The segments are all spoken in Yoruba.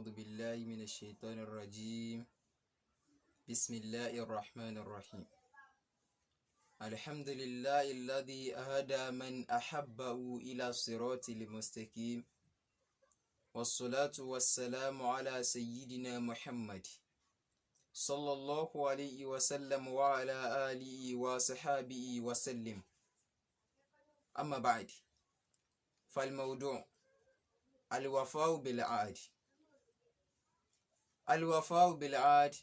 أعوذ بالله من الشيطان الرجيم. بسم الله الرحمن الرحيم. الحمد لله الذي أهدى من أحبه إلى الصراط المستقيم، والصلاة والسلام على سيدنا محمد صلى الله عليه وسلم وعلى آله وصحابه وسلم. أما بعد، فالموضوع الوفاء بالعهد. الوفاء بالعهد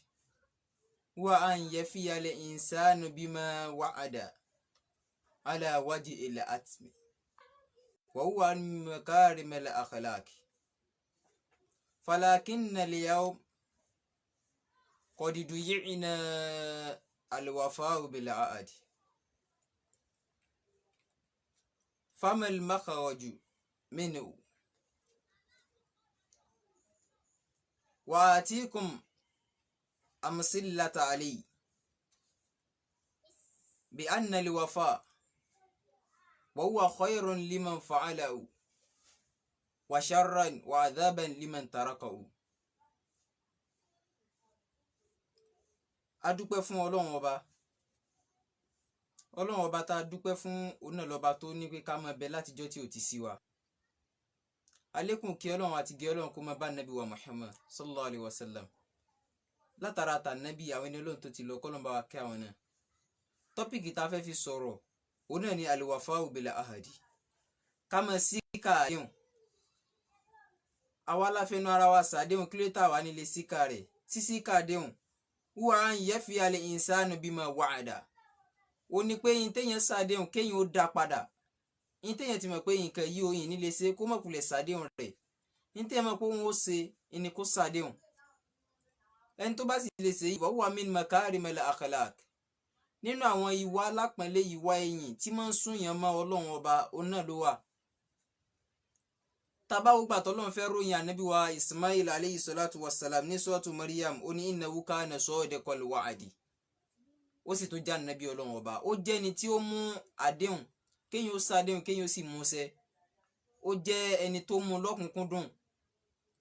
هو أن يفي الإنسان بما وعد على وجه الأتم، وهو من مكارم الأخلاق. فلكن اليوم قد ضيعنا الوفاء بالعهد، فما المخرج منه؟ وآتيكم أمثلة عليه بأن الوفاء وهو خير لمن فعله وشرا وعذابا لمن تركه. A dúpẹ́ fún Ọlọ́run ọba tá a dúpẹ́ fún òun náà lọ́ba tó ní pé ká máa bẹ látijọ́ tí ò ti sí wa. Àlékún kí Ọlọ́run àti gẹ́ Ọlọ́run kó máa bá Nábì wa Muhammad sallallahu alaihi wasallam. Látara ta Nábì àwọn ẹni Ọlọ́run tó ti lọ kọ́lọ́n bá wa kẹ́ àwọn náà. Tọ́pìkì tá a fẹ́ fi sọ̀rọ̀ òun náà ni al-wafa'u bil ahdi. Ká máa síkà àdéhùn. Àwa láfẹnu ara wa sàdéhùn kí ló tà wá nílé síkà rẹ̀. Sísíkà àdéhùn huwa an yafiya al-insanu bima wa'ada. Ó ní pé yín téèyàn sàdéhùn kéèyàn ó dá padà. Yín téèyàn ti mọ̀ pé nǹkan yìí òyìn nílé ṣe kó mọ̀ kulẹ̀ sàdéhùn rẹ̀. Yín téèyàn mọ̀ pé òun ó ṣe ni kó sàdéhùn. Ẹni tó bá sì lè ṣe ìwà huwa min makarimil akhlaq. Nínú àwọn ìwà alápọ̀nlé ìwà ẹ̀yìn tí máa ń súnyàn mọ́ Ọlọ́run ọba òun náà ló wà. Tabawo gbà tọ́lọ́run fẹ́ ròyìn ànábì wa Ismail alayhi salatu wassalam ní suratu Maryam, ó ní innahu kana sadiqal wa'di. Ó sì tó jẹ́ ànábì Ọlọ́run ọba. Ó jẹ́ ẹni tí ó mú àdéhùn, kéèyàn ó sàdéhùn kéèyàn ó sì múṣẹ. Ó jẹ́ ẹni tó mú lọ́kùnkúndùn,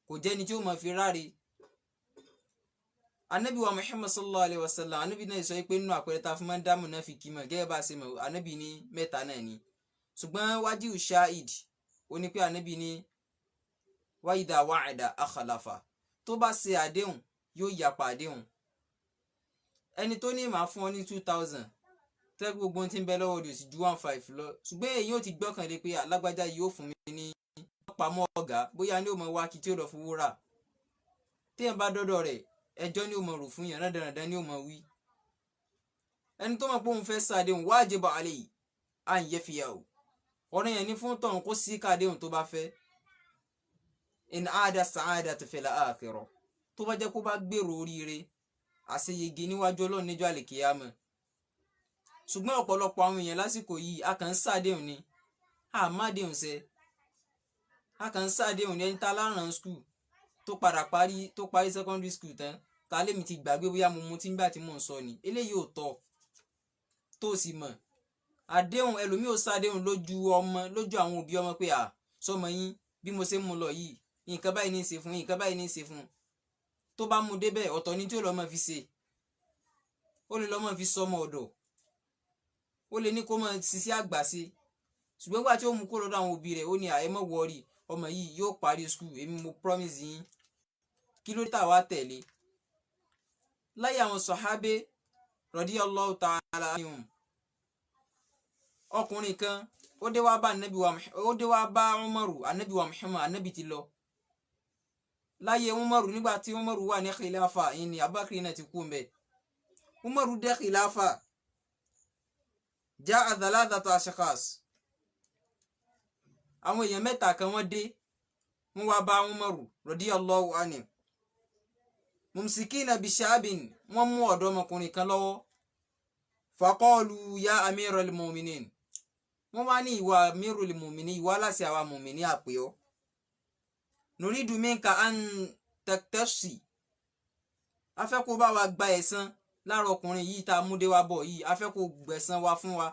kò jẹ́ ẹni tí ó máa fi ráre. Ànábì wa Muhammad sallallahu alaihi wasallam, ànábì náà sọ pé nínú àpẹẹrẹ tá fi máa ń dá mùnáfíkí mọ̀ gẹ́gẹ́ bá ṣe mọ̀, ànábì ní mẹ́ta náà ni. Ṣùgbọ́n wájíù shahid ó ní pé ànábì ní wa idha wa'ada akhlafa. Tó bá ṣe àdéhùn yóò yapa àdéhùn. Ẹni tó ní màá fún ọ ní 2000 tẹ́ gbogbo ohun tí ń bẹ lọ́wọ́ rẹ̀ sì ju 15 lọ, ṣùgbọ́n èyí ò ti gbọ́kànlé pé alágbájá yóò fún mi ní pamọ́ ọ̀gá, bóyá ní ó mọ wá kí tí ó lọ fowó rà. Téèyàn bá dọ́dọ̀ rẹ̀ ẹjọ́ ní ó mọ rò fún yàn, dandan ní ó mọ wí. Ẹni tó mọ̀ pé òun fẹ́ sàdéhùn wajiba alayhi an yafiyahu. Ọ̀rọ̀ yẹn ní fún tọ̀hún kó sí kàdéhùn tó bá fẹ́. In aada sa'adatu fil akhirah. Tó bá jẹ́ kó bá gbèrò oríire àṣeyege níwájú Ọlọ́run níjọ́ àlìkìyámà. Ṣùgbọ́n ọ̀pọ̀lọpọ̀ àwọn èèyàn lásìkò yìí a kàn ń sàdéhùn ni. A má déhùn ṣẹ. A kàn ń sàdéhùn ní ẹni tá láràn school tó parí secondary school tán. Ta lèmi ti gbàgbé bóyá mo mutí nígbà tí mò ń sọ ni. Eléyìí ò tọ́. Tó sì mọ̀. Àdéhùn ẹlòmíì ò sàdéhùn lójú àwọn òbí ọmọ pé sọmọ yín bí mo ṣe mú lọ yìí, nǹkan báyìí ní í ṣe fún, nǹkan báyìí ní í ṣe fún. Tó bá mú débẹ̀ ọ̀tọ̀ ni tí ó lọ mọ́ fi ṣe. Ó lè lọ mọ́ fi sọmọ ọ̀dọ̀. Ó lè ní kó mọ́ ṣiṣẹ́ àgbà ṣe. Ṣùgbọ́n nígbà tí ó mú kó lọ́dọ̀ àwọn òbí rẹ̀ ó ní ẹ má worry, ọmọ yìí yóò parí school, èmi mo promise yín. Kí ló tà wá tẹ̀lé? Láyé àwọn sàhábé radiyallahu ta'ala anhum, ọkùnrin kan ó dé wá bá Umaru, ànábì wa Muhammad, ànábì ti lọ. Láyé Umaru nígbà tí Umaru wà ní khilafa, yìí ni Abubakar náà ti kú ńbẹ̀. Umaru dé khilafa. Ja'a thalathatu ashkhas. Àwọn èèyàn mẹ́ta kan wọ́n dé. Wọ́n wá bá Umaru radiyallahu anhu. Mumsikina bishabin, wọ́n mú ọ̀dọ́mọkùnrin kan lọ́wọ́. Faqalu ya amiral mu'minin. Wọ́n wá ní ìwà amirul mu'minin, ìwà aláṣẹ àwa mu'mini àpè ọ́. Nuridu minka an taktasi. A fẹ́ kó bá wa gba ẹ̀san lára ọkùnrin yìí tá mú dé wá bọ̀ yìí. A fẹ́ kó gbẹ̀san wa fún wa.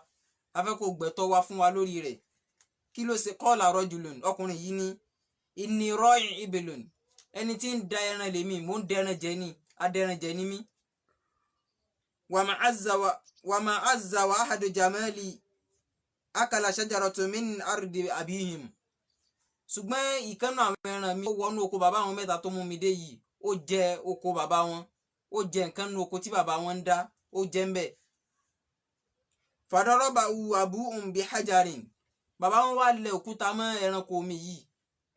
A fẹ́ kó gbẹ̀tọ́ wa fún wa lórí rẹ̀. Kí ló ṣe? Qala rajulun, ọkùnrin yìí ní inni ra'i ibilun. ẹni tí ń da ẹran lèmi mò ń dẹran jẹ ni adẹran jẹ ni mí. wàmà azza wa ahadu jamali akala shajaratu min ardi abihim. ṣùgbọ́n ìkànnì àwọn ẹran mi ó wọnú oko bàbá wọn mẹ́ta tó mú mi dé yìí ó jẹ oko bàbá wọn ó jẹ nǹkan nínú oko tí bàbá wọn ń dá ó jẹ ń bẹ̀. fadaraba abuhum bihajarin. bàbá wọn wá lẹ òkúta mọ́ ẹranko mi yìí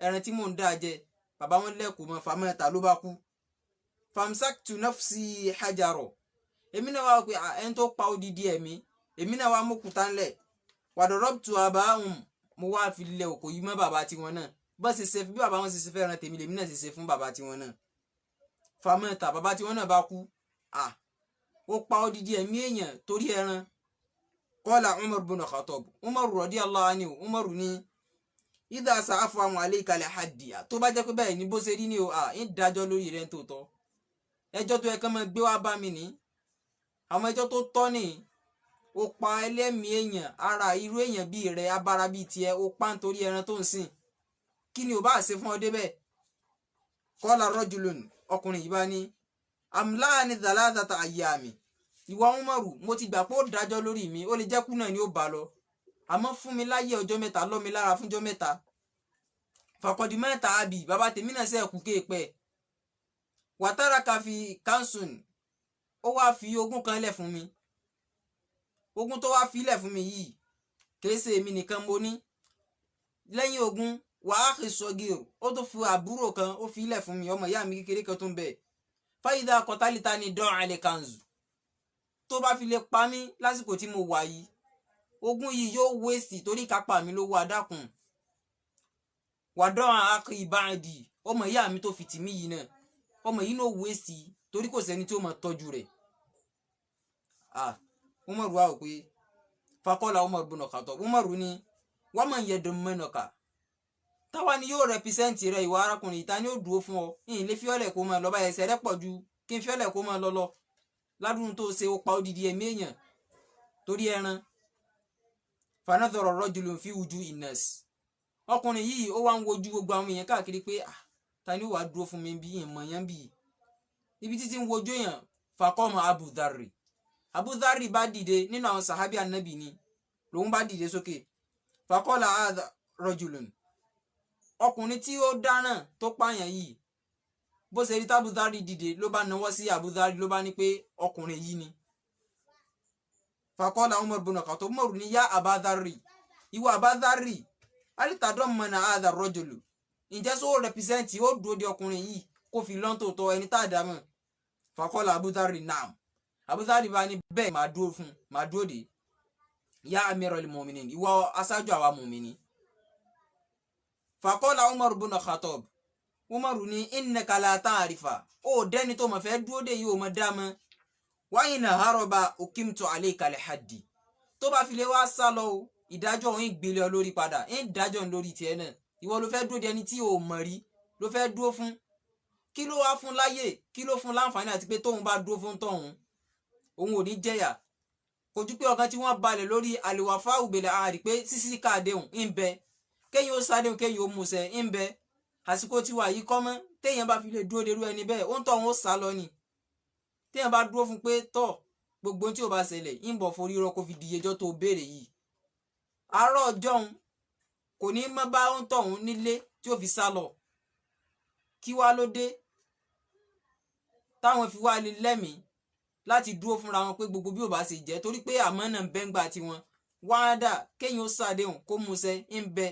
ẹran tí mò ń dá jẹ bàbá wọn lẹ́kùn mọ́ famẹ́ta ló bá kú. famsaktu nafsi hajaro. èmi náà wá pé ẹni tó pa odidi ẹ̀mí èmi náà wá mọ́kúta ńlẹ̀. wadarabtu abahum mo wá fi lẹ òkò yìí mọ́ bàbá tiwọn náà bá ṣe ṣe bí bàbá wọn ṣe fẹ́ràn tèmi lèmi náà ṣe fún bàbá tiwọn náà. famẹ́ta bàbá tiwọn náà bá kú. ó pa odidi ẹ̀mí èèyàn torí ẹran. qala Umar bin Khattab Umar radiyallahu anhu Umar ní idha sa'afu alayka al-haddi tó bá jẹ́ pé báyìí ní bó ṣe rí ní o ń dájọ́ lórí rẹ̀ tó tọ́ ẹjọ́ tó yẹ kán máa gbé wá bá mi ní àwọn ẹjọ́ tó tọ́ ní ó pa ẹlẹ́mìí èèyàn ara irú èèyàn bíi rẹ̀ abára bíi tiẹ̀ ó pa nítorí ẹran tó ń sìn kí ni ò bá ṣe fún ọ débẹ̀. qala rajulun ọkùnrin yìí bá ní amlani thalathata ayyami ìwà Umaru mo ti gbà pé ó dájọ́ lórí mi ó lè jẹ́ kú náà ni ó bá lọ àmọ́ fún mi láyé ọjọ́ mẹ́ta lọ́ mi lára fúnjọ́ mẹ́ta. fàkọ̀dì mẹ́ta àbí bàbá tèmi náà sẹ́ kú kéèpẹ́. wàtàrà káfí kansun ó wá fi ogún kan lẹ̀ fún mi ogún tó wá fi lẹ̀ fún mi yìí kìí ṣe èmi nìkan mo ní lẹ́yìn ogún wàá kì sọ́gìrò ó tó fi àbúrò kan ó fi lẹ̀ fún mi ọmọ ìyá mi kékeré kan tó ń bẹ. fáyidà kọtálítà ni dán àlẹ kanzu tó bá fi lè pa mí lásìkò tí mo wà yìí ogún yìí yóò wéèsì torí kápá mi lówó adákùn. wàdán àkè ìbáàdì ọmọ ìyá mi tó fi tì mí yìí náà ọmọ yìí náà wéèsì torí kò sẹ́ni tí ó máa tọ́jú rẹ̀. Umar wá ò pé fakọ́lá Umar bin Khattab Umar ní wọ́n máa ń yẹ dùn mẹ́nọ̀ká táwa ni yóò rẹpísẹ́ǹtì rẹ ìwà arákùnrin ìta ni ó dúró fún ọ ìyìn lè fiọ́lẹ̀ kó máa lọ bá ẹsẹ̀ rẹ pọ̀ ju kí n fiọ́lẹ̀ kó máa lọ ládùn tó ṣe ó pa odidi ẹ̀mí èèyàn torí ẹran. fanadhara rajulun fi wujuhin nas ọkùnrin yìí ó wá ń wojú gbogbo àwọn èèyàn káàkiri pé ta ni ó wàá dúró fún mi bí ìmọ̀ yẹn bí ibi títí ń wojú èèyàn. faqama Abu Dharri bá dìde nínú àwọn sàhábì ànábì ni lòun bá dìde sókè. faqala hadha rajulun ọkùnrin tí ó dáná tó pààyàn yìí bó ṣe rí Abu Dharri dìde ló bá nawọ́ sí Abu Dharri ló bá ní pé ọkùnrin yìí ni. faqala Umar bin Khattab Umar ní yá Aba Dharri ìwọ Aba Dharri alitadammana hadha rajulu ǹjẹ́ sọ rẹpísẹ́ǹtì ó dúró de ọkùnrin yìí kó fi lọ́n tó tọ́ ẹni tá a dá mọ̀. faqala Abu Dharri naam Abu Dharri bá ní bẹ́ẹ̀ máa dúró de yá amiral mu'minin ìwọ aṣáájú àwa mùmíní. faqala Umar bin Khattab Umar ní innaka la ta'rifa ó dẹ́ni tó mọ̀ fẹ́ dúró de yìí ó mọ̀ dá mọ́. wa in haraba ukimtu alayka al-haddi tó bá fi lè wá sá lọ ìdájọ́ òun ìgbélé ọ lórí padà ń dájọ́ lórí tiẹ̀ náà ìwọ ló fẹ́ dúró de ẹni tí ò mọ̀ rí ló fẹ́ dúró fún kí ló wá fún láyè kí ló fún láǹfààní àti pé tóun bá dúró fún tọ̀hún òun ò ní jẹ̀yà kò ju pé ọkàn tí wọ́n balẹ̀ lórí àlèwàfà òbèlè àárí pé sísí káàdéhùn ń bẹ kéyìn ó sádéhùn kéyìn ó musẹ̀ ń bẹ àsìkò tí wà yìí kọ́mọ́ téèyàn bá fi lè dúró derú ẹni bẹ́ẹ̀ ó ń tọ̀hún ó sá lọ ni téèyàn bá dúró fún pé tọ̀ gbogbo tí ó bá ṣẹlẹ̀ ń bọ̀ forí rọ kó fi di ẹjọ́ tó béèrè yìí àárọ̀ ọjọ́ òun kò ní mọ́ bá ń tọ̀hún nílé tí ó fi sá lọ kí wá ló dé táwọn fi wá lè lẹ́mìí láti dúró fúnra wọn pé gbogbo bí ò bá ṣe jẹ́ torí pé àmánà ń bẹ ń gbà tiwọn wáádà kéèyàn ó ṣàdéhùn kó musẹ̀ ń bẹ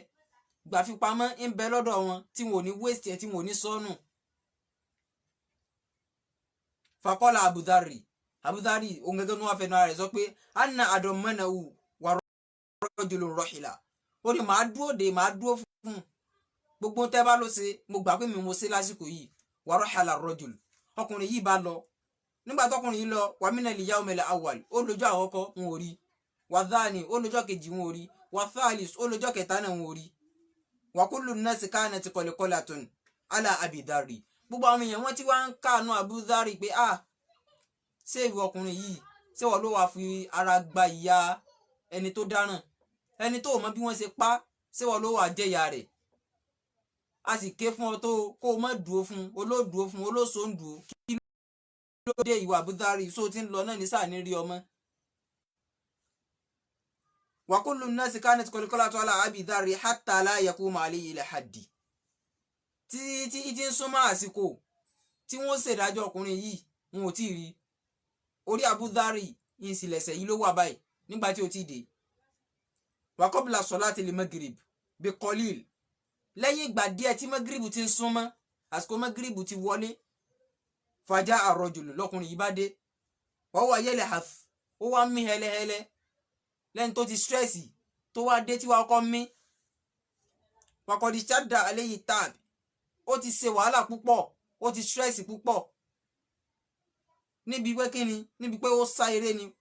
gbàfipamọ́ ń bẹ lọ́dọ̀ wọn tí wọn ò ní wéèsì ẹ̀ tí wọn ò ní sọnù. faqala Abu Dharri òun gẹ́gẹ́ ní wọ́n fẹ́ náà rẹ̀ sọ pé anna adammanahu wa rajulun rahila ó ní màá dúró fún gbogbo tẹ́ bá ló ṣe mo gbà pé mi mo ṣe lásìkò yìí wa rahala rajul ọkùnrin yìí bá lọ nígbà tọkùnrin yìí lọ wa minal yawmil awwal ó lọ́jọ́ àkọ́kọ́ wọn ò rí wa thani ó lọ́jọ́ kejì wọn ò rí wa thalis ó lọ́jọ́ kẹta náà wọn ò rí wa kullu nnasi kanat qalqalatun ala Abi Dharri gbogbo àwọn èèyàn wọn tí wọ́n ń káànú Abu Dharri pé ṣé ìwọ ọkùnrin yìí ṣé wọ́n ló wàá fi ara gba ìyà ẹni tó dáràn ẹni tó mọ bí wọ́n ṣe pa ṣé wọ́n ló wàá jẹ̀yà rẹ̀. a sì ké fún ọ tó kó o mọ̀ dúró fún olódùó fún olóṣòǹdùó kí ló dé ìwà Abudhari so ti ń lọ náà ní sáà ní rí ọmọ. wa kullu nnasi kanat qalqalatu ala Abi Dharri hatta la yakuma alayhi ila haddi. tí ti ń súnmọ́ àsìkò tí wọ́n ṣèdájọ́ ọkùnrin yìí wọn ò tí ì rí orí Abudhari ìsìlẹ̀sẹ̀ yìí ló wà báyìí nígbà tí ó ti dé. wa qabla salati li maghrib bi qalil, lẹ́yìn ìgbà díẹ̀ tí maghrib ti ń súnmọ́ àsìkò maghrib ti wọlé. faja ar-rajul, lọ́kùnrin yìí bá dé. wa huwa yalhath, ó wá mí hẹ́lẹ́hẹ́lẹ́ lẹ́ni tó ti strẹ́sì tó wá dé tí wá kọ́ mí. wa qad shadda alayhi ta'b, ó ti ṣe wàhálà púpọ̀, ó ti strẹ́sì púpọ̀. níbi pé kíni, níbi pé ó sá eré ni,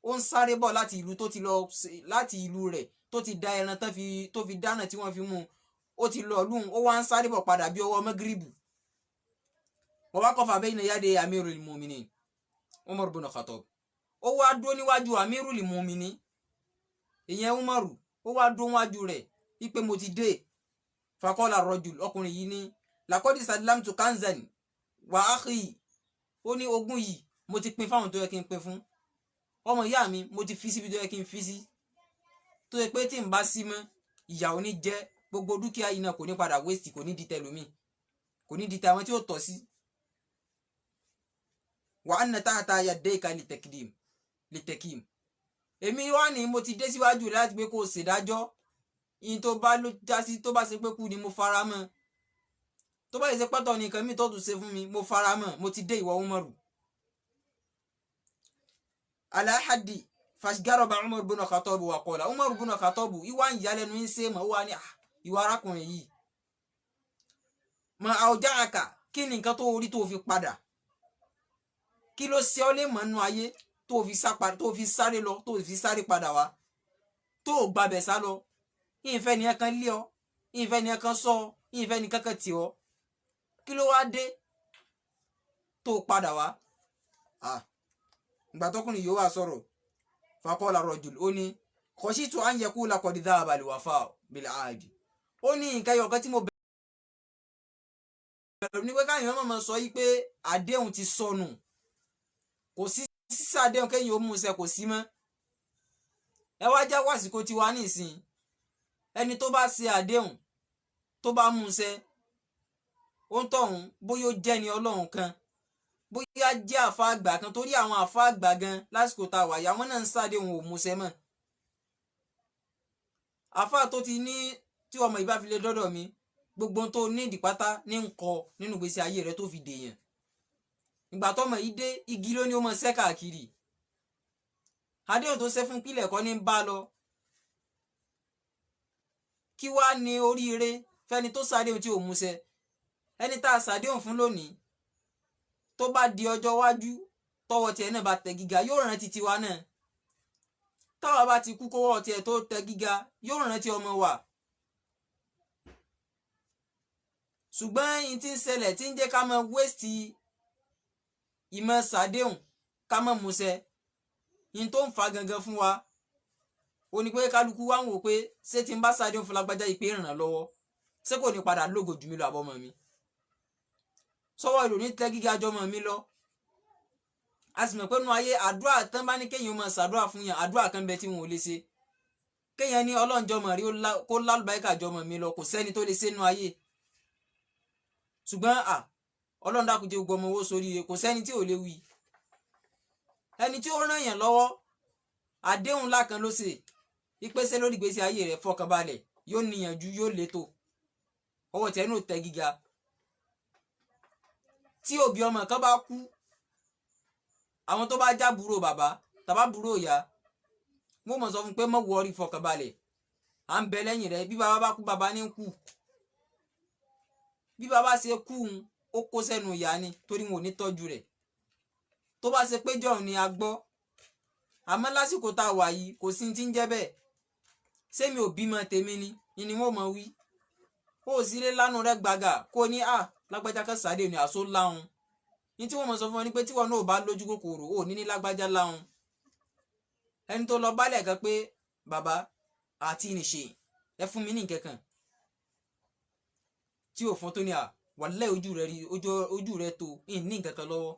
ó ń sáré bọ̀ láti ìlú tó ti lọ, láti ìlú rẹ̀ tó ti da ẹran tó fi dáná tí wọ́n fi mú un, ó ti lọ lóhun, ó wá ń sáré bọ̀ padà bí ọwọ́ magribu. wa waqafa bayna yaday amirul mu'minin Umar ibn Khattab, ó wá dúró níwájú amirul mu'minin ìyẹn Umaru, ó wá dúró níwájú rẹ̀ wípé mo ti dé. faqala ar-rajul, ọkùnrin yìí ní laqad sallamtu kanzan wa akhi, ó ní ogún yìí mo ti pín fáwọn tó yẹ kí n pín fún, ọmọ ìyá mi mo ti fi síbi tó yẹ kí n fi sí, tó yẹ pé tí n bá sí mọ́ ìyà ò ní jẹ, gbogbo dúkìá yìí náà kò ní padà waste, kò ní di tẹlómi, kò ní di tàwọn tí ó tọ́ sí. wa anna tahta yadayka litakim, èmi wá ní mo ti dé síwájú láti pé kó o ṣèdájọ́, in tó bá ló jásí, tó bá ṣe pé kú ni mo fara mọ́, tó bá ṣe pẹ́tọ̀ ní nǹkan mi tó tún ṣe fún mi mo fara mọ́, mo ti dé ìwọ Umaru. ala haddi fashgaraba Umar ibn Khattab wa qala, Umar ibn Khattab ìwà ń yálẹ́nu ń ṣe mọ̀, ó wà ní ìwà arákùnrin yìí, ma awja'aka, kí ni nǹkan tó orí tó fi padà, kí ló ṣe ọ́ lè mọ̀ nínú ayé tó fi sáré lọ, tó fi sáré padà wá, tó gbàbẹ̀ sá lọ. ìfẹ́ ni ẹ̀kan lé ọ, ìfẹ́ ni ẹ̀kan sọ ọ, ìfẹ́ ni kankan tì ọ, kí ló wá dé tó padà wá. ìgbà tọkùnrin yóò wá sọ̀rọ̀, faqala ar-rajul, ó ní khashitu an yaqula qad dhahaba al-wafa bil ahdi, ó ní nǹkan yọ̀ọ̀kan tí mo bẹ̀rù ní pé káyọ̀ mọ̀ sọ yí pé àdéhùn ti sọnù, kò sí sísàdéhùn kéyìn ó mú ṣẹ, kò sí mọ́. ẹ wá já wàsíkò tiwa nísìn, ẹni tó bá ṣe àdéhùn tó bá mú ṣẹ, ó ń tọ̀hún bóyá ó jẹ́ ni Ọlọ́run kan, bóyá jẹ́ àfa àgbà kan, torí àwọn àfa àgbà gan lásìkò tá a wà yà wọ́n náà ń ṣàdéhùn ò mú ṣẹ mọ́. àfa tó ti ní tí ọmọ ìbá fi lè dọ́dọ̀ mi, gbogbo tó ní ìdìpátá ní ń kọ nínú ìgbésí ayé rẹ tó fi dèèyàn. ìgbà tọmọ yìí dé, igi ló ní ó mọ ṣẹ́ káàkiri, àdéhùn tó ṣe fún pílẹ̀ kọ́ ní ń bá lọ. kí wá ní oríire fẹ́ni tó ṣàdéhùn tí ò múṣẹ? ẹni tá a ṣàdéhùn fún lónìí tó bá di ọjọ́ iwájú tọwọ́ tiẹ̀ náà bá tẹ gíga, yóò rántí tiwa náà. táwa bá ti kú kówọ́ tiẹ̀ tó tẹ gíga, yóò rántí ọmọ wa. ṣùgbọ́n yìí ti ń ṣẹlẹ̀ tí ń jẹ́ ká máa wéṣì ìmọ̀ ṣàdéhùn ká máa múṣẹ, yìí tó ń fa gangan fún wa ó ní pé kálukú wá ń wò pé ṣé tí ń bá ṣàdéhùn fún lágbájá ìpè ràn lọ́wọ́, ṣé kò ní padà lógo jù mí lọ àbọ̀mọ̀ mi, sọ́wọ́ ìlú ní tẹ́ gíga jọmọ mi lọ. a sì mọ̀ pé nínú ayé àdúrà tán bá ní kéèyàn máa ṣàdúrà fún yàn, àdúrà kan bẹ tí wọn ò lè ṣe. kéèyàn ní Ọlọ́run jọmọ rí kó lálùbáríkà jọmọ mi lọ, kò sẹ́ni tó lè ṣe nínú ayé. ṣùgbọ́n Ọlọ́run dákun jẹ́ gbogbo ọmọ owó sórí rẹ̀, kò sẹ́ni tí ò lè wí. ẹni tí ó ràn yàn lọ́wọ́ àdéhùn ńlá kan ló ṣe, ìpèsè lórí ìgbésí ayé rẹ̀, fọkànbalẹ̀, yóò níyànjú, yóò létò, ọwọ́ tẹ̀ ní ò tẹ gíga. tí òbí ọmọ kan bá kú, àwọn tó bá já búrò bàbá tàbá búrò ìyá, mo mọ̀ sọ fún pé mọ̀ wọ́ọ́rí, fọkànbalẹ̀, à ń bẹ lẹ́yìn rẹ̀. bí bàbá bá kú, bàbá ní kú. bí bàbá ṣe kú ó kó sẹ́nu ìyá ni, torí wọn ò ní tọ́jú rẹ̀. tó bá ṣe pé jọ̀hún ni a gbọ́, àmọ́ lásìkò tá a wà yìí kò sí ti ń jẹ́ bẹ́ẹ̀. sẹ́mi ò bímọ tèmi ni wọ́n mọ̀ wí. ó sì lé lánàá rẹ̀ gbàgà kó ní lágbájá kan sáré ní àṣọ láhùn. ní tí wọ́n mọ̀ sọ fún ọ ní pé tí wọn náà bá lójú kòkòrò ò ní lágbájá láhùn. ẹni tó lọ bálẹ̀ kan pé bàbá àti ìnìṣe ẹ fún mi ní nǹkan kan, tí ò fún tó ní wàláhì ojú rẹ tó ní nǹkan kan lọ́wọ́.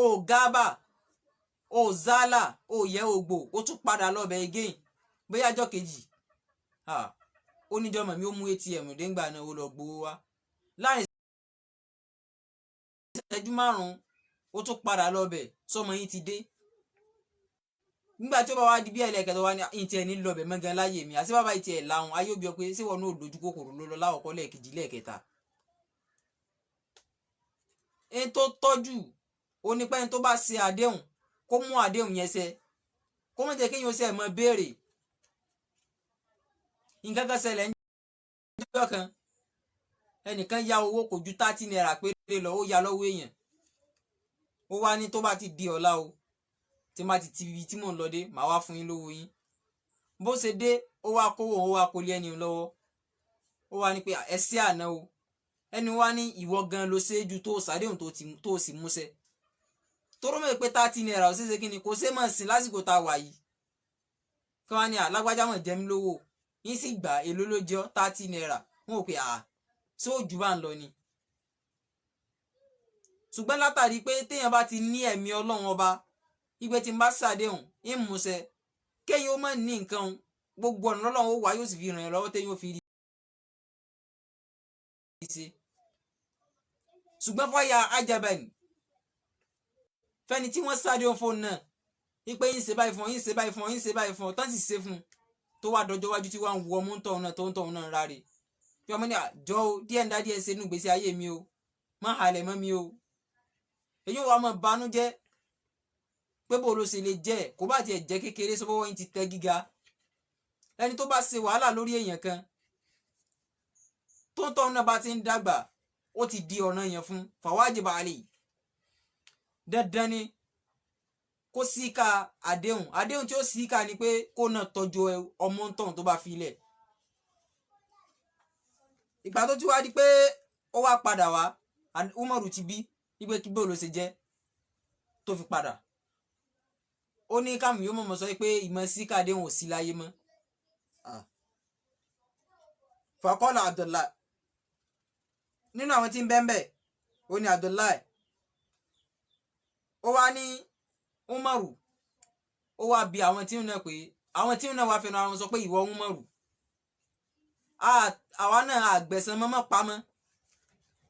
O gábà o zálà o yẹ ògbò o tún padà lọ́bẹ̀ again bóyá ọjọ́ kejì ó níjọ́ mọ̀ mi ó mú ATM déngbà náà ó lọ gbowó wá láàrin ìṣẹ́jú 5 ó tún padà lọ́bẹ̀ sọmọ yín ti dé. Nígbà tí ó bá wá di bí ẹlẹ́kẹ̀tọ́ wá ní ìtì ẹ̀ ní lọ́bẹ̀ mọ́gán láyé mi àti bàbá ìtì ẹ̀ láhùn ayé òbí ọ pé ṣé wọn náà lójú kòkòrò ló lọ láwọ̀kọ́ lẹ́ẹ̀kejì lẹ́ẹ̀kẹta. ẹni tó tọ́jú onípẹ́ni tó bá ṣe àdéhùn kó mú àdéhùn yẹn ṣẹ kó má jẹ́ kéèyàn ṣe ẹ̀ mọ́ béèrè. Nǹkan kan ṣẹlẹ̀ níjọ́ kan ẹnìkan yá owó kò ju 30 naira péré lọ ó yá lọ́wọ́ èèyàn ó wá ní tó bá ti di ọ̀la o tí má ti ibi tí mò ń lọ dé màá wá fún yín lówó yín. Bó ṣe dé ó wá kówó ó wá kólé ẹni lọ́wọ́ ó wá ní pé ẹ sí àná o ẹni wá ní ìwọ gan ló ṣe é ju tó ṣàdéhùn tó sì múṣẹ tóró mọ̀ pé 30 naira ó ṣeéṣe kí ni kò ṣe mọ̀ sí lásìkò tá a wà yìí kí wọ́n á ní alágbájá mọ̀ jẹ́ mi lówó yín sì gbà èló ló jẹ́ 30 naira wọn ò pé ṣé ó jù bá ń lọ ni. Ṣùgbọ́n látàrí pé téèyàn bá ti ní ẹ̀mí Ọlọ́run ọba ìgbé tí n bá ṣàdéhùn ń múṣẹ kéèyàn ó mọ̀ ní nǹkan gbogbo ọ̀nà lọ́lọ́run ó wá yóò sì fi ràn yín lọ́wọ́ téèyàn ó fi rí i ṣe. Ṣùgbọ́n fáyà ajaban fẹ́ni tí wọ́n ṣàdéhùn fóònù náà wípé yín ṣe báyìí fún yín ṣe báyìí fún yín ṣe báyìí fún tán sì ṣe fún tó wá dọjọ́ wájú tí wọ́n ń wọ ọmú tọ̀hún náà tó ń tọ̀hún náà ráre bí ọmọ ní àjọ díẹ̀ ń dá díẹ̀ ṣe nù gbèsè ayé mi o má halẹ̀ mọ́ mi o. Èyí ò wá mọ̀ banújẹ́ pé bó ló ṣe lè jẹ́ kó bá tiẹ̀ jẹ́ kékeré sọ́wọ́ yín ti tẹ́ gíga. Ẹni tó bá ṣe wàhálà lórí èèyàn kan tó ń tọ̀hún náà bá ti ń dàgbà ó ti di ọ̀ranyàn fún fàwájìbà àlè dandan ni kó síka àdéhùn tí ó síka ni pé kó náà tọ́jú ọmọ tọ̀hún tó bá fi lẹ̀. Ìgbà tó ti wá di pé ó wá padà wá Umaru ti bí wípé kí bó ló ṣe jẹ́ tó fi padà ó ní káàmù yóò mọ̀ sọ pé ìmọ̀ síka àdéhùn ò sí láyé mọ́. Fàkọ́lá Abdullahi nínú àwọn tí ń bẹ́ẹ̀ ó ní Abdullahi ó wá ní Umaru ó wá bi àwọn tí ń náà pé àwọn tí ń náà wá fẹnu ara wọn sọ pé ìwọ Umaru àwa náà àgbẹ̀sán mọ́ pamọ́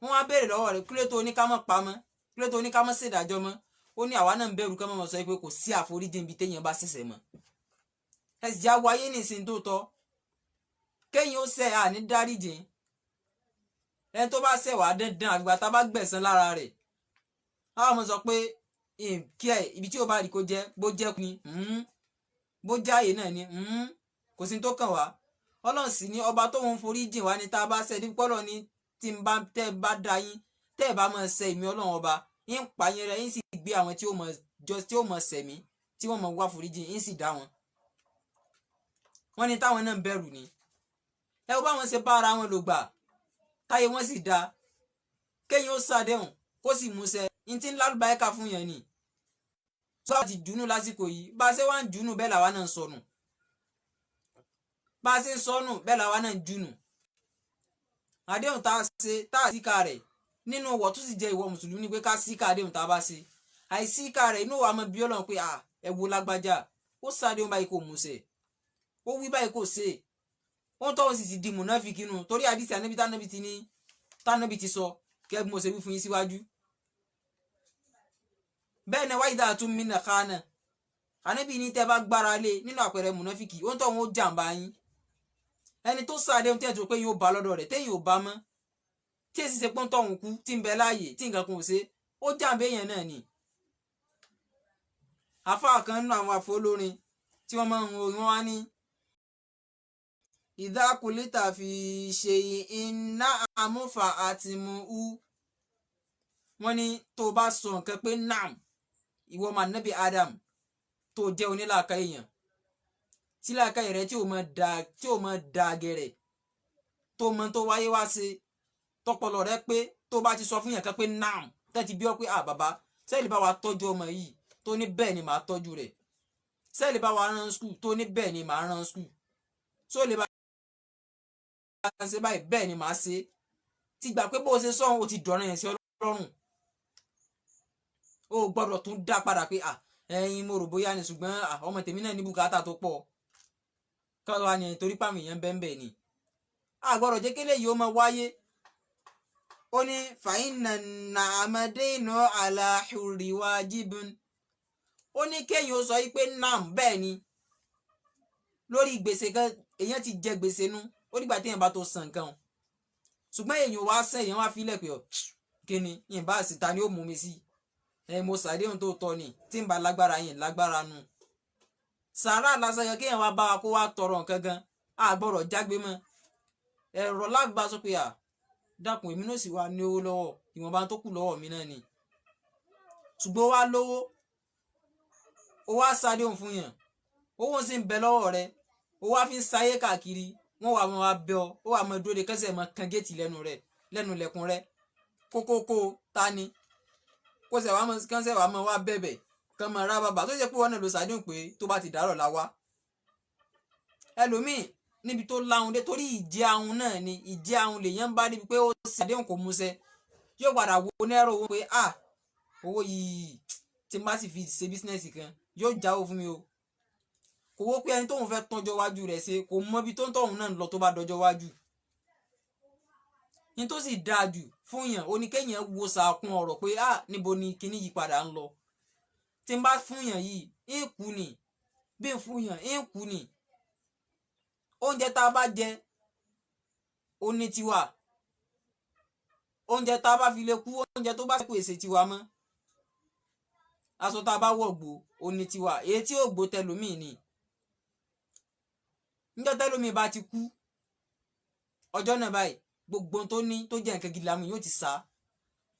wọ́n wá béèrè lọ́wọ́ rẹ̀ kílé tó ní ká mọ́ pamọ́ kílé tó ní ká mọ́ ṣèdájọ́ mọ́ ó ní àwa náà ń bẹ̀rù ká mọ́ sọ pé kò sí àforíjì níbi téèyàn bá ṣẹ̀ṣẹ̀ mọ́ ẹ sì já wáyé nìsín tó tọ́ kéèyàn ó ṣẹ̀ àní dáríjì ẹni tó bá ṣẹ̀ wá dandan àgbà tá a bá gbẹ̀sán lára rẹ̀ àwọn ọmọ sọ pé kí ẹ ibi tí ó bá rí kó jẹ́ bó jẹ́ ni bó jáyé náà ni kò sí tó kàn wá Ọlọ́run sì ní ọba tó ń forí jìn wá ní tá a bá ṣẹ̀ dípọ́ lọ ní tí n bá tẹ́ bá da yín tẹ́ ẹ bá mọ̀ ṣẹ̀ ìmí Ọlọ́run ọba yín pààyàn rẹ̀ yín sì gbé àwọn tí ó mọ̀ ṣẹ̀mí tí wọ́n mọ̀ wá forí jìn yín sì dá wọn. Wọ́n ní táwọn náà ń bẹ̀rù ni ẹ wo báwọn ṣe bá ara wọn lò gbà táyé wọn sì da kéèyàn ó ṣàdéhùn kó sì múṣẹ ní tí ń lálùbáyíkà fún yẹn ni tó bá ti dùnú lásìkò yìí bá a ṣe wá ń dùnú bẹ́ẹ̀ làwa náà ń sọnù bá a ṣe ń sọnù bẹ́ẹ̀ làwa náà ń dùnú. Àdéhùn tá a ṣe tá a síka rẹ̀ nínú ọwọ́ tó sì jẹ́ ìwọ mùsùlùmí ni pé ká síka àdéhùn tá a bá ṣe àìsíka rẹ̀ inú wa mọ bí Ọlọ́run pé ẹ wo lágbájá ó ṣàdéhùn báyìí kò múṣẹ ó wí báyìí kò ṣe wọ́n tọ́wọ́ sì ti di mùnáfíkí nù torí àdìsí ànábì tánábì ti sọ kẹ́ bí mo ṣe wí fún yín síwájú. Bẹ́ẹ̀ ni wáyé dáa tún mí nà kánà ànábì ní tẹ́ bá gbára lé nínú àpẹẹrẹ mùnáfíkí wọ́n tọ́wọ́ ó jàǹbá yín ẹni tó ṣàdéhùn tẹ́ ẹ̀ tó pé yóò bá lọ́dọ̀ rẹ̀ tẹ́yìn ò bá mọ́ tí èsì ṣe pọ́n tọ̀hún kú tí ń bẹ láàyè tí nǹkan kan ò ṣe ó jàǹbá èèyàn náà ni. Àfáà kan nínú àwọn àfọlórin tí wọ́n máa ń orin wọn wá ní ìdákùlítà fi ṣe iná àmúfà àti mú u wọ́n ní tó bá sọ nǹkan pé nam ìwọ máa nẹ́bí Adam tó jẹ́ onílàáká èèyàn tí làáká rẹ̀ tí ò mọ da gẹ̀rẹ̀ tó mọ tó wáyé wá ṣe tọpọlọ rẹ pé tó bá ti sọ fún yàn kan pé nam tẹ́tí bí ọ pé bàbá sẹ́ẹ̀lì bá wa tọ́jú ọmọ yìí tó ní bẹ́ẹ̀ ni màá tọ́jú rẹ̀ sẹ́ẹ̀lì bá wa rán skul tó ní bẹ́ẹ̀ ni màá rán skul só lè bá ń ṣe báyìí bẹ́ẹ̀ ni màá ṣe ti gbà pé bó ṣe sọ̀hún o ti dọ̀ràn yẹn sí ọlọ́run o gbọ́dọ̀ tún dá padà pé ẹ̀yin mo rò bóyá ni ṣùgbọ́n ọmọ tèmi náà ní bùkátà tó pọ̀ káwọn wá ní torí pàmì yẹn bẹ́ẹ̀ ni àgbọ̀rọ̀ jẹ́ kélé yìí ó máa wáyé ó ní fàyínà nàmàdénà aláhùrì wájibun ó ní kéèyàn ó sọ yìí pé nam bẹ́ẹ̀ ni lórí gbèsè kan èèyàn ti jẹ gbèsè nu ó nígbà téèyàn bá tó san nǹkan o ṣùgbọ́n èèyàn wá sẹ́ èèyàn wá filẹ̀ pé kíni yìí bá sì ta ni ó mú mi sí mo ṣàdéhùn tó tọ́ ni tí ń bá lágbára yìí lágbára nu sàárà lásán yẹn kéèyàn wá bá wa kó wá tọrọ nǹkan gan àgbọ̀rọ̀ jágbe mọ́ ẹ̀rọ lágbá sọ pé dákun èmi náà sì wá ní owó lọ́wọ́ ìwọ̀nba tó kù lọ́wọ́ mi náà ni ṣùgbọ́n wá lówó ó wá ṣàdéhùn fún yàn owó sì ń bẹ lọ́wọ́ rẹ ó wá fi ń sáyé káàkiri wọ́n wà máa bẹ ọ ó wà máa dúró de kẹsẹ̀ máa kan géètì lẹ́nu lẹ̀kùn rẹ kókókó ta ni kó sẹ̀ wá máa kánṣẹ́ wà máa wá bẹ̀bẹ̀ kán máa rá bàbà tó jẹ́ pé wọ́n náà ló ṣàdéhùn pé tó bá ti dàárọ̀ la wá ẹlòmíì níbi tó láhùn dé torí ìjẹ ahun náà ni ìjẹ ahun lèèyàn bá níbi pé ó ṣàdéhùn kò múṣẹ yóò padà wo náírà owó pé owó yìí tí n bá sì fi ṣe bísínẹ́sì kan yóò jáwó fún mi o kò wó pé ẹni tóun fẹ́ tọ́jọ́ wájú rẹ̀ ṣe kò mọ ibi tó ń tọ̀hún náà lọ tó bá dọjọ́ wájú ní tó sì dáa jù fún yàn oníkéyàn wo sàkún ọ̀rọ̀ pé níbo ni kíní yìí padà ń lọ tí n bá fún yàn yìí ń kú ni bí n fún yàn ń kú ni oúnjẹ tá a bá jẹ ó ní tiwa oúnjẹ tá a bá fi lè kú oúnjẹ tó bá ṣẹ́kù èsè tiwa mọ́ aṣọ tá a bá wọ̀ gbó ó ní tiwa èyí tí ó gbó tẹlómìn ni níjọ́ tẹlómìn bá ti kú ọjọ́ náà báyìí gbogbo tó ní tó jẹ́ nǹkan gidi lámú yóò ti sá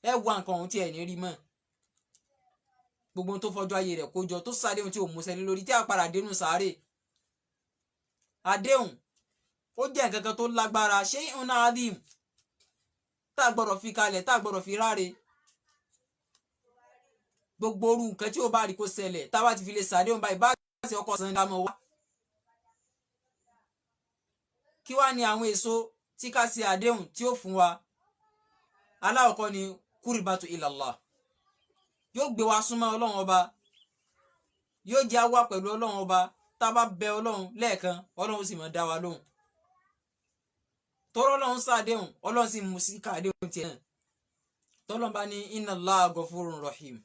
ẹ wá nǹkan ọ̀hún tí ẹ̀ ní rí mọ́ gbogbo tó fọjọ́ ayé rẹ̀ kó jọ tó sáré ohun tí ò mú sẹ́ni lórí tí a padà dénú sáré àdéhùn ó jẹ́ nǹkan kan tó lágbára ṣé ìhùnà adim tá a gbọ́dọ̀ fi kalẹ̀ tá a gbọ́dọ̀ fi ráre gbogbo orú nǹkan tí ó bá rí kó ṣẹlẹ̀ tá a bá ti fi lè sàdéhùn báyìí bá ṣe ọkọ̀ san ká mọ́ wá. kí wá ní àwọn èso tí ká ṣe àdéhùn tí ó fún wa aláwọ̀kọ́ ni kúrìbátù ilallah yóò gbé wa súnmọ́ ọlọ́run ọba yóò jẹ́ àwa pẹ̀lú ọlọ́run ọba tá a bá bẹ ọlọ́run lẹ́ẹ̀kan ọlọ́run sì máa dá wa lóhùn tọ́rọ́ ọlọ́run ṣàdéhùn ọlọ́run sì mú sí káàdéhùn tiẹ̀ náà tọ́lọ́run bá ní inna Allaha ghafurun rahim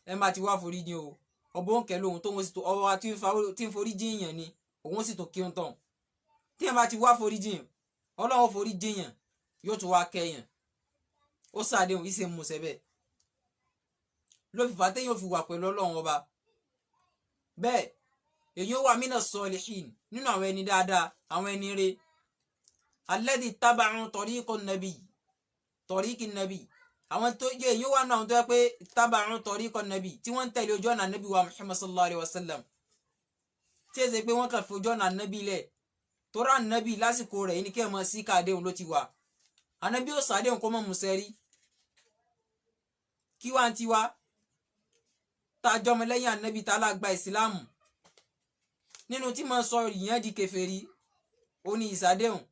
ẹ máa ti wá foríjì o ọbọ̀ ń kẹ́ lóhun tó wọ́n sì tó ọwọ́ tí ń foríjì yàn ni òun sì tó kí ń tàn tí ẹ bá ti wá foríjì ọlọ́run foríjì yàn yóò tún wá kẹ́yàn ó ṣàdéhùn ìṣe mú sẹ́bẹ̀ ló fi fàtẹ́ yóò fi wà pẹ̀lú ọlọ́run ọba bẹ́ẹ̀ èyí ó wà mí náà salihin nínú àwọn ẹni dáadáa àwọn ẹni re alladhi taba'u tariqan nabi àwọn tó yẹ èyí ó wà náà tó yẹ pé taba'u tariqan nabi tí wọ́n ń tẹ̀lé ojú ọ̀nà nabi wa Muhammad sallallahu alayhi wa sallam tí ẹ ṣe pé wọ́n kàn fi ojú ọ̀nà nabi lẹ̀ tó rà nabi lásìkò rẹ̀ yìí ni kí ẹ mọ̀ sí káàdéhùn ló ti wà ànábì ó sàdéhùn kó mọ̀ musẹ́rí kí wá ń tiwa tá a jọmọ lẹ́yìn ànábì tá a lágbà ìsìláàmù nínú tí mo sọ ìyẹn di kèfèrí ó ní ìsàdéhùn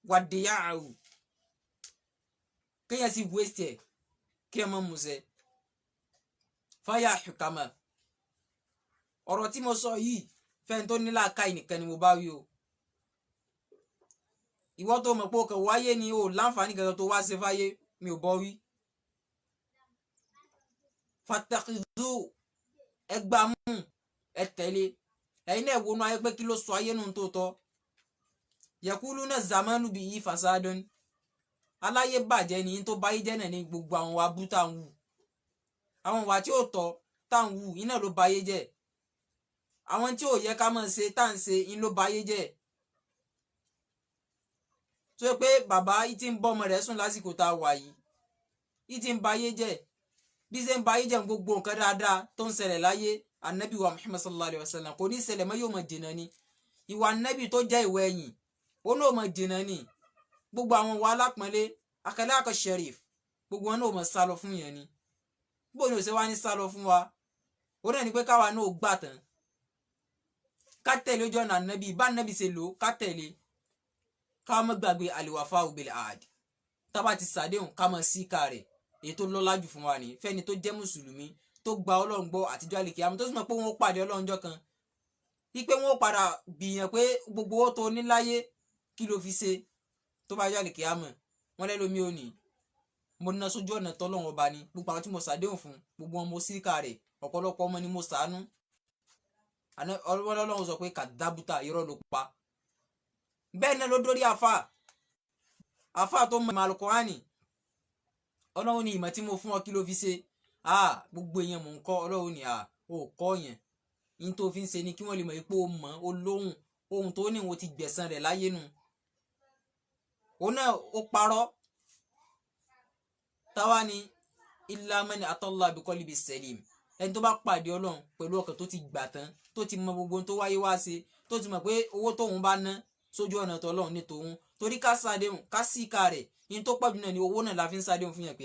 wàdíyàwó kéèyàn sì wéṣẹ̀ kí ẹ mọ̀ musẹ́ fáyà hukama ọ̀rọ̀ tí mo sọ yìí fẹ́ni tó nílà ká ìnìkan ni mo bá wí o ìwọ tó mọ̀ pé o kàn wáyé ni o láǹfààní kankan tó wá ṣe fáyé mi ò bọ́ wí. fatakizu ẹgbàmú ẹ tẹ̀lé ẹ̀yin náà wọnú ayé pé kí ló sọ ayé nù tó tọ́ yakulu náà zamanu bí yí fasadun aláyé bàjẹ́ ni tó báyé jẹ́ náà ní gbogbo àwọn wa bú tá à ń wù àwọn wa tí ò tọ́ tá à ń wù iná ló báyé jẹ́ àwọn tí ò yẹ ká máa ṣe tá à ń ṣe in ló báyé jẹ́ tó yẹ pé bàbá yìí ti ń bọ́ ọmọ rẹ̀ sùn lásìkò tá a wà yìí yìí ti ń báyé jẹ́ bí ṣe ń báyé jẹ́ gbogbo nǹkan dáadáa tó ń ṣẹlẹ̀ láyé anabi wa Muhammad sallallahu alayhi wa sallam kò ní ṣẹlẹ̀ mọ́ yóò mọ̀ dènà ni ìwà anabi tó jẹ́ ìwà ẹ̀yìn ó náà mọ̀ dènà ni gbogbo àwọn wa alápọ̀nlé akhlaq sharif gbogbo wọn náà mọ̀ sálọ fún yẹn ni bó ni ò ṣe wá ní sálọ fún wa ó náà ní pé káwa náà gbà tán ká tẹ̀lé ojú ọ̀nà anabi bá anabi ṣe lò ká tẹ̀lé ká má gbàgbé al-wafa'u bil ahd tá bá ti ṣàdéhùn ká má síkà rẹ̀ èyí tó lọ́lá jù fún wa ní fẹ́ni tó jẹ́ mùsùlùmí tó gba Ọlọ́run gbọ́ àtijọ́ àlìkìyámà tó sì mọ̀ pé wọ́n ó pàdé Ọlọ́run jọ́ kan wípé wọ́n ó padà bìyàn pé gbogbo owó tó ní láyé kí ló fi ṣe tó bá jọ́ àlìkìyámà wọ́n lẹ́lómi ò ní mo ná sójú ọ̀nà tọ́lọ́run ọba ni gbogbo àwọn tí mo ṣàdéhùn fún gbogbo wọn mo síkà rẹ̀ ọ̀pọ̀lọpọ̀ ọmọ ni mo ṣàánú Ọlọ́run sọ pé kàdábùtà irọ́ ló pa bẹ́ẹ̀ náà ló dórí àfà tó mọ Al-Qur'ani Ọlọ́run ní ìmọ̀ tí mo fún ọ kí ló fi ṣe gbogbo èèyàn mò ń kọ́ Ọlọ́run ní ò kọ́ yẹn yín tó fi ń ṣe ni kí wọ́n lè mọ̀ pé ó mọ̀ ó lóhùn ohun tó ní wọn ti gbẹ̀san rẹ̀ láyé nu òun náà ó parọ́ táwa ni illa man atalla bi qalbi salim ẹni tó bá pàdé Ọlọ́run pẹ̀lú ọkàn tó ti gbà tán tó ti mọ gbogbo ohun tó wáyé wá ṣe tó ti mọ̀ pé owó tóun bá ná sójú ọ̀nà tọ́lọ́run ní tòun torí ká ṣàdéhùn ká síkà rẹ̀ yín tó pọ̀jù náà ni owó náà la fi ń ṣàdéhùn fún yẹn pé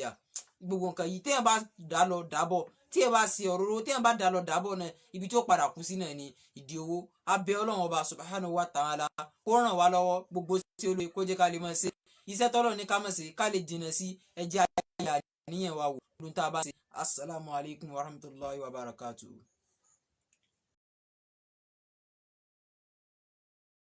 gbogbo nǹkan yìí téèyàn bá dá lọ dábọ̀ tí ẹ bá ṣe ọ̀rọ̀ téèyàn bá dá lọ dábọ̀ náà ibi tí ó padà kú sí náà ni ìdí owó abẹ́ Ọlọ́run ọba subhanahu wa ta'ala kó ràn wá lọ́wọ́ gbogbo tí ó lè kó jẹ́ ká lè máa ṣe iṣẹ́ tọ́lọ́run ní ká máa ṣe ká lè jìnnà sí ẹjẹ́ àníyàn wa wò lóun tá a bá ṣe. Assalamu alaikum warahmatullahi wabarakatuh.